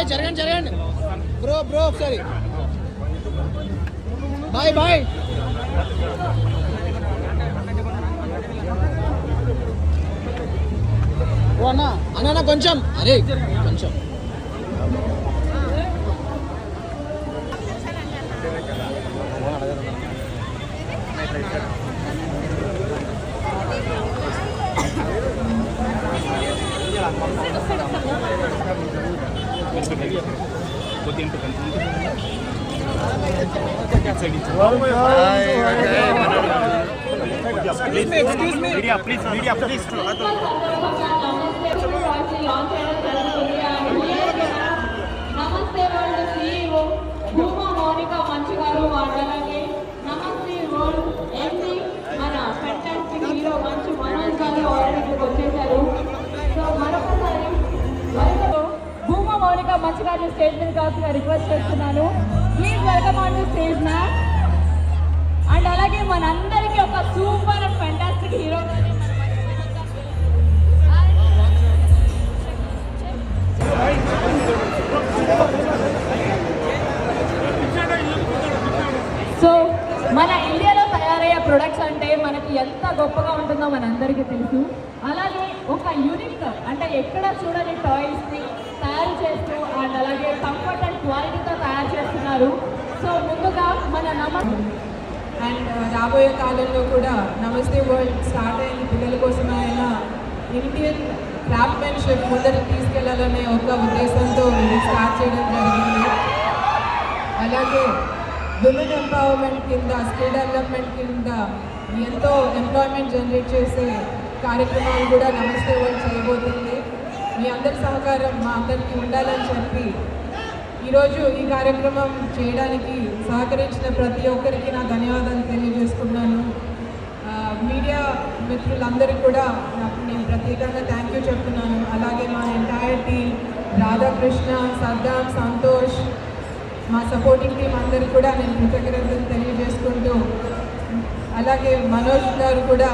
జరగండి బ్రో ఒకసారి బాయ్ ఓ అన్న కొంచెం కొంచెం Excuse me. Media, please. నమస్తే వరల్డ్ CEO భూమా మౌనిక మంచు గారు మాట్లాడాలి. నమస్తే వరల్డ్ ఎండి మన ఫెంటాస్టిక్ హీరో మంచు మనోజ్ గారు ఆల్రెడీ వచ్చేసారు. సో మరొకసారి భూమా మౌనిక మంచు గారు స్టేజ్ మీద కావాల్సిన రిక్వెస్ట్ చేస్తున్నాను. Please welcome on to stage ma'am. And అలాగే మనందరికీ ఒక super and fantastic hero so మన ఇండియాలో తయారయ్యే ప్రొడక్ట్స్ అంటే మనకి ఎంత గొప్పగా ఉంటుందో మనందరికీ తెలుసు. అలాగే ఒక యూనిక్ అంటే ఎక్కడ చూడని టాయ్స్ని తయారు చేస్తూ అండ్ అలాగే కంఫర్ట్ అండ్ క్వాలిటీతో తయారు చేస్తున్నారు. సో ముందుగా మన అండ్ రాబోయే కాలంలో కూడా నమస్తే వరల్డ్ స్టార్ట్ అయిన పిల్లల కోసమైనా ఇండియన్ క్రాఫ్ట్మెన్షిప్ ముందరికి తీసుకెళ్లాలనే ఒక ఉద్దేశంతో ఇది స్టార్ట్ చేయడం జరిగింది. అలాగే విమెన్ ఎంపవర్మెంట్ కింద స్కిల్ డెవలప్మెంట్ కింద ఎంతో ఎంప్లాయ్మెంట్ జనరేట్ చేసే కార్యక్రమాలు కూడా నమస్తే వరల్డ్ చేయబోతుంది. మీ అందరి సహకారం మా అందరికీ ఉండాలని చెప్పి ఈరోజు ఈ కార్యక్రమం చేయడానికి సహకరించిన ప్రతి ఒక్కరికి నా ధన్యవాదాలు తెలియజేసుకున్నాను. మీడియా మిత్రులందరికీ కూడా నేను ప్రత్యేకంగా థ్యాంక్ యూ చెప్తున్నాను. అలాగే మా ఎంటైర్ టీమ్ రాధాకృష్ణ, సద్దాం, సంతోష్, మా సపోర్టింగ్ టీం అందరికీ కూడా నేను కృతజ్ఞతలు తెలియజేసుకుంటూ, అలాగే మనోజ్ గారు కూడా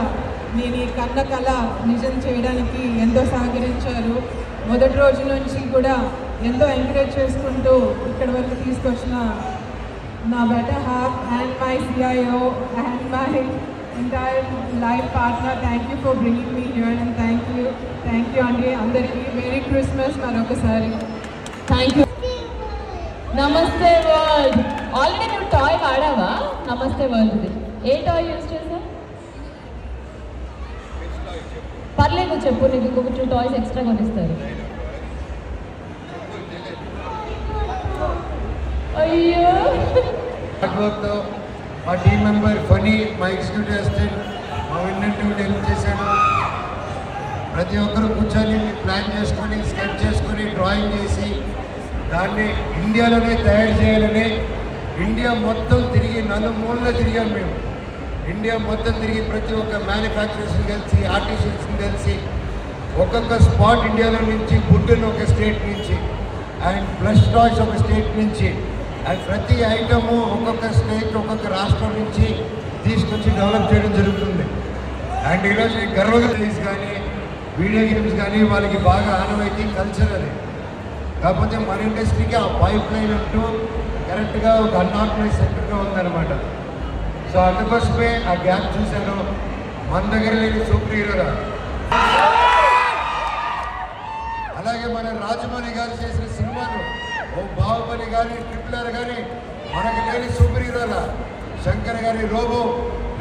నేను ఈ కన్న కళ నిజం చేయడానికి ఎంతో సహకరించారు. మొదటి రోజు నుంచి కూడా ఎంతో ఎంకరేజ్ చేసుకుంటూ ఇక్కడి వరకు తీసుకొచ్చిన నా better half and my CIO and my entire life partner, thank you for bringing me here and thank you అండి అందరికీ. మేరీ క్రిస్మస్ మరొకసారి. Thank you. నమస్తే వరల్డ్ ఆల్రెడీ నువ్వు టాయ్ వాడావా? నమస్తే వరల్డ్ది ఏ టాయ్ యూజ్ చేసా? పర్లేదు చెప్పు, నీకు ఇంకొక 2 టాయ్స్ ఎక్స్ట్రా కొనిస్తారు. అయ్యో మా టీం మెంబర్ ఫనీ, మా ఎగ్జిక్యూటివ్ అసిస్టెంట్, మా విన్నట్టు హెల్ప్ చేశాడు. ప్రతి ఒక్కరు కూర్చొని ప్లాన్ చేసుకొని స్కెచ్ చేసుకొని డ్రాయింగ్ చేసి దాన్ని ఇండియాలోనే తయారు చేయాలని ఇండియా మొత్తం తిరిగి నలుమూలలో తిరిగాం మేము. ఇండియా మొత్తం తిరిగి ప్రతి ఒక్క మ్యానుఫ్యాక్చరర్స్ని కలిసి ఆర్టిషియన్స్ని కలిసి ఒక్కొక్క స్పాట్ ఇండియాలో నుంచి బుడ్డును ఒక స్టేట్ నుంచి అండ్ బ్లష్ టాయ్స్ ఒక స్టేట్ నుంచి అండ్ ప్రతి ఐటము ఒక్కొక్క స్టేట్ ఒక్కొక్క రాష్ట్రం నుంచి తీసుకొచ్చి డెవలప్ చేయడం జరుగుతుంది. అండ్ ఈరోజు గర్వగేమ్స్ కానీ వీడియో గేమ్స్ కానీ వాళ్ళకి బాగా ఆనవాయితీ కల్చర్ అది. కాకపోతే మన ఇండస్ట్రీకి ఆ పైప్ లైన్ అంటూ కరెక్ట్గా ఒక అన్ఆర్గనైజ్ సెంటర్గా ఉందన్నమాట. సో అందుకోసమే ఆ గ్యాప్ చూశాను. మన దగ్గర లేని సూపర్ హీరోగా అలాగే మన రాజమౌళి గారు చేసిన సినిమాలు ఓ బాహుబలి కానీ RRR కానీ మనకి లేని సూపర్ హీరోల శంకర్ గారి రోబో,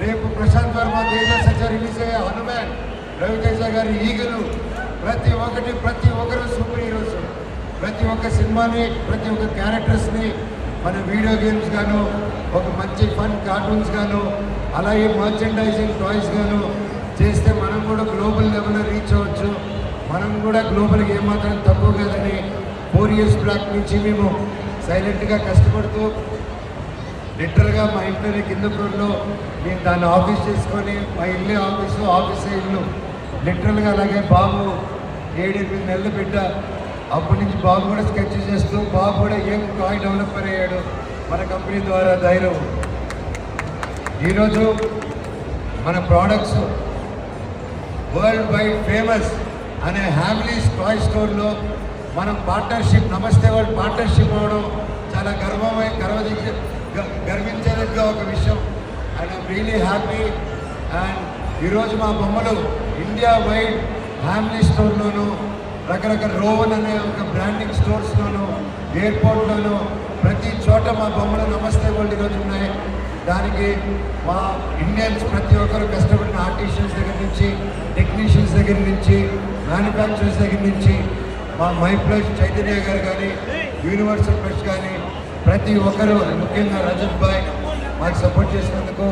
రేపు ప్రశాంత్ వర్మ తేజ సజ్జ రిలీజ్ అయ్యే హనుమాన్, రవితేజ గారి ఈగలు, ప్రతి ఒక్కరు సూపర్ హీరోస్. ప్రతి ఒక్క సినిమాని ప్రతి ఒక్క క్యారెక్టర్స్ని మన వీడియో గేమ్స్ గాను ఒక మంచి ఫన్ కార్టూన్స్ గాను అలాగే మర్చెండైజింగ్ టాయ్స్ గాను చేస్తే మనం కూడా గ్లోబల్ లెవెల్లో రీచ్ అవ్వచ్చు. మనం కూడా గ్లోబల్కి ఏమాత్రం తక్కువ కదని 4 years బ్యాక్ నుంచి మేము సైలెంట్గా కష్టపడుతూ లిటరల్గా మా ఇంట్లోనే కింద ఫ్లోర్లో మేము దాన్ని ఆఫీస్ చేసుకొని మా ఇల్లే ఆఫీసే ఇల్లు లిటరల్గా. అలాగే బాబు 7-8 నెలలు బిడ్డ, అప్పటి నుంచి బాబు కూడా స్కెచ్ చేస్తూ బాబు కూడా ఏం టాయ్ డెవలపర్ అయ్యాడు మన కంపెనీ ద్వారా ధైర్యం. ఈరోజు మన ప్రోడక్ట్స్ వరల్డ్ వైడ్ ఫేమస్ అనే హ్యామ్లీస్ టాయ్ స్టోర్లో మనం పార్ట్నర్షిప్ నమస్తే వరల్డ్ పార్ట్నర్షిప్ అవ్వడం చాలా గర్వించేదిగా ఒక విషయం. And I'm really happy. And ఈరోజు మా బొమ్మలు ఇండియా వైడ్ ఫ్యామిలీ స్టోర్లోను, రకరకాల రోవన్ అనే ఒక బ్రాండింగ్ స్టోర్స్లోను, ఎయిర్పోర్ట్లోను, ప్రతి చోట మా బొమ్మలు నమస్తే వరల్డ్ ఈరోజు ఉన్నాయి. దానికి మా ఇండియన్స్ ప్రతి ఒక్కరు కష్టపడిన ఆర్టిషియన్స్ దగ్గర నుంచి, టెక్నీషియన్స్ దగ్గర నుంచి, మ్యానుఫ్యాక్చరర్స్ దగ్గర నుంచి, మా మై ప్లస్ చైతన్య గారు కానీ, యూనివర్సల్ ప్లస్ కానీ ప్రతి ఒక్కరు, ముఖ్యంగా రజత్ భాయ్ మాకు సపోర్ట్ చేసినందుకు,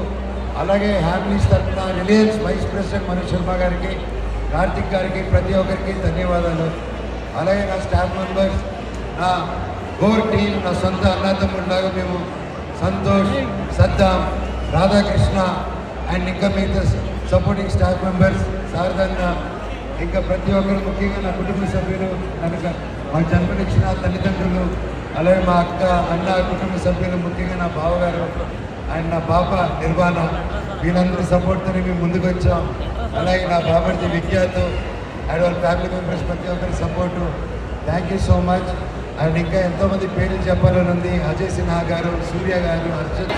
అలాగే హ్యాపీస్ తరఫున Reliance vice president Manoj Sharma గారికి, కార్తిక్ గారికి, ప్రతి ఒక్కరికి ధన్యవాదాలు. అలాగే నా స్టాఫ్ మెంబర్స్, నా కోర్ టీం, నా సొంత అన్నదమ్ముడిలాగా మేము సంతోష్, సద్దాం, రాధాకృష్ణ అండ్ ఇంకా మిగతా సపోర్టింగ్ స్టాఫ్ మెంబర్స్, శారదన్న, ఇంకా ప్రతి ఒక్కరు, ముఖ్యంగా నా కుటుంబ సభ్యులు, కనుక మాకు జన్మనిచ్చిన తల్లిదండ్రులు, అలాగే మా అక్క, అన్న కుటుంబ సభ్యులు, ముఖ్యంగా నా బావగారు అండ్ నా పాప నిర్వాణ, వీళ్ళందరి సపోర్ట్తో మేము ముందుకు వచ్చాం. అలాగే నా బాబర్ది విఖ్యాత్ అండ్ వాళ్ళ ఫ్యామిలీ మెంబర్స్ ప్రతి ఒక్కరి support. Thank you so much. And ఇంకా ఎంతోమంది పేర్లు చెప్పాలని ఉంది. అజయ్ సిన్హా గారు, సూర్య గారు, అర్జున్.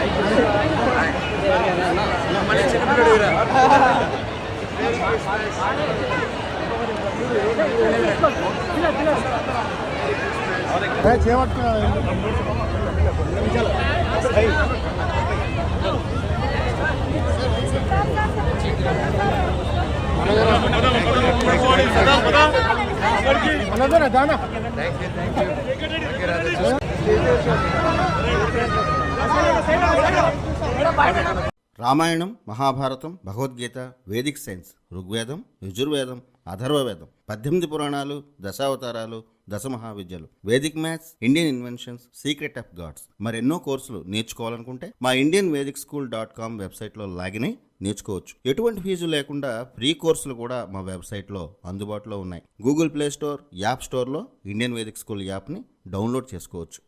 రామాయణం, మహాభారతం, భగవద్గీత, వేదిక్ సైన్స్, ఋగ్వేదం, యజుర్వేదం, అథర్వవేదం, 18 పురాణాలు, దశావతారాలు, దశమహావిద్యలు, Vedic maths, Indian inventions, secret of gods, మరెన్నో కోర్సులు నేర్చుకోవాలనుకుంటే మా indianvedicSchool.com వెబ్సైట్లో లాగిన్ అయి నేర్చుకోవచ్చు. ఎటువంటి ఫీజు లేకుండా ఫ్రీ కోర్సులు కూడా మా వెబ్సైట్లో అందుబాటులో ఉన్నాయి. గూగుల్ ప్లే స్టోర్, యాప్ స్టోర్లో ఇండియన్ వేదిక్ స్కూల్ యాప్ని డౌన్లోడ్ చేసుకోవచ్చు.